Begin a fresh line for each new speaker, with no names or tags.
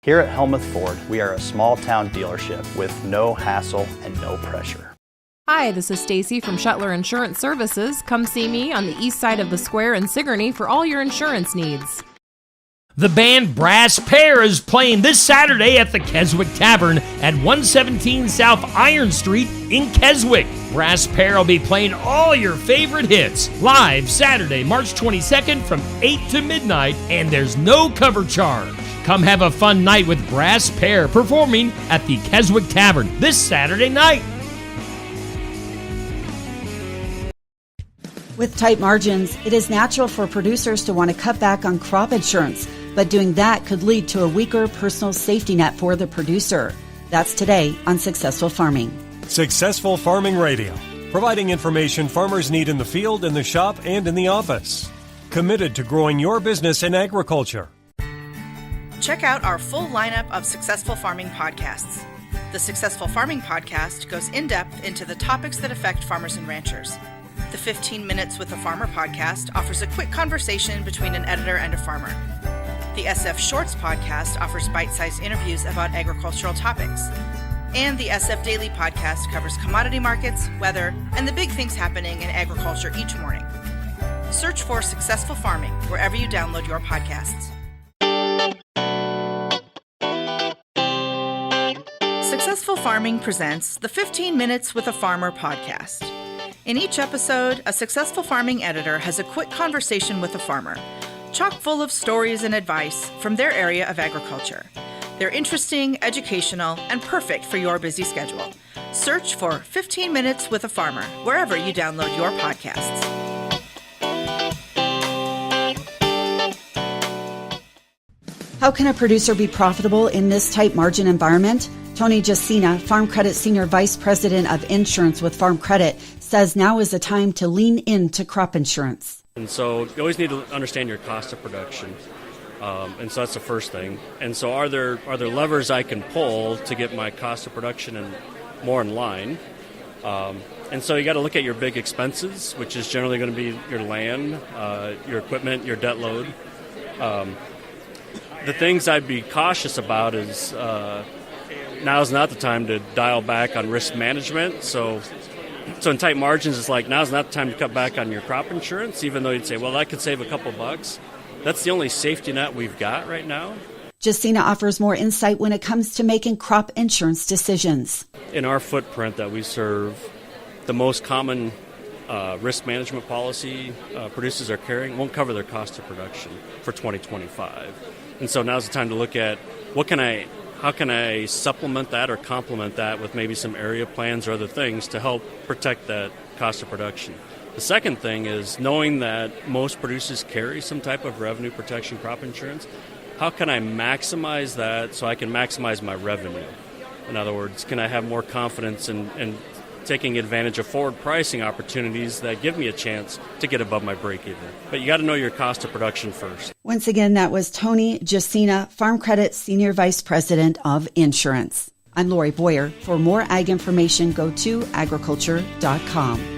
Here at Helmuth Ford, we are a small-town dealership with no hassle and no pressure.
Hi, this is Stacy from Shuttler Insurance Services. Come see me on the east side of the square in Sigourney for all your insurance needs.
The band Brass Pair is playing this Saturday at the Keswick Tavern at 117 South Iron Street in Keswick. Brass Pair will be playing all your favorite hits live Saturday, March 22nd from 8 to midnight, and there's no cover charge. Come have a fun night with Brass Pair performing at the Keswick Tavern this Saturday night.
With tight margins, it is natural for producers to want to cut back on crop insurance, but doing that could lead to a weaker personal safety net for the producer. That's today on Successful Farming.
Successful Farming Radio, providing information farmers need in the field, in the shop, and in the office. Committed to growing your business in agriculture.
Check out our full lineup of Successful Farming podcasts. The Successful Farming podcast goes in-depth into the topics that affect farmers and ranchers. The 15 Minutes with a Farmer podcast offers a quick conversation between an editor and a farmer. The SF Shorts podcast offers bite-sized interviews about agricultural topics. And the SF Daily podcast covers commodity markets, weather, and the big things happening in agriculture each morning. Search for Successful Farming wherever you download your podcasts. Successful Farming presents the 15 Minutes with a Farmer podcast. In each episode, a Successful Farming editor has a quick conversation with a farmer, chock full of stories and advice from their area of agriculture. They're interesting, educational, and perfect for your busy schedule. Search for 15 Minutes with a Farmer wherever you download your podcasts.
How can a producer be profitable in this tight margin environment? Tony Jacina, Farm Credit Senior Vice President of Insurance with Farm Credit, says now is the time to lean into crop insurance.
And so you always need to understand your cost of production. And so that's the first thing. And so are there levers I can pull to get my cost of production more in line? And so you got to look at your big expenses, which is generally going to be your land, your equipment, your debt load. The things I'd be cautious about is now's not the time to dial back on risk management. So in tight margins, it's like now's not the time to cut back on your crop insurance, even though you'd say, well, I could save a couple bucks. That's the only safety net we've got right now.
Jacina offers more insight when it comes to making crop insurance decisions.
In our footprint that we serve, the most common risk management policy producers are carrying won't cover their cost of production for 2025. And so now's the time to look at how can I supplement that or complement that with maybe some area plans or other things to help protect that cost of production. The second thing is knowing that most producers carry some type of revenue protection crop insurance. How can I maximize that so I can maximize my revenue? In other words, can I have more confidence in taking advantage of forward pricing opportunities that give me a chance to get above my break-even? But you got to know your cost of production first.
Once again, that was Tony Jacina, Farm Credit Senior Vice President of Insurance. I'm Lori Boyer. For more ag information, go to agriculture.com.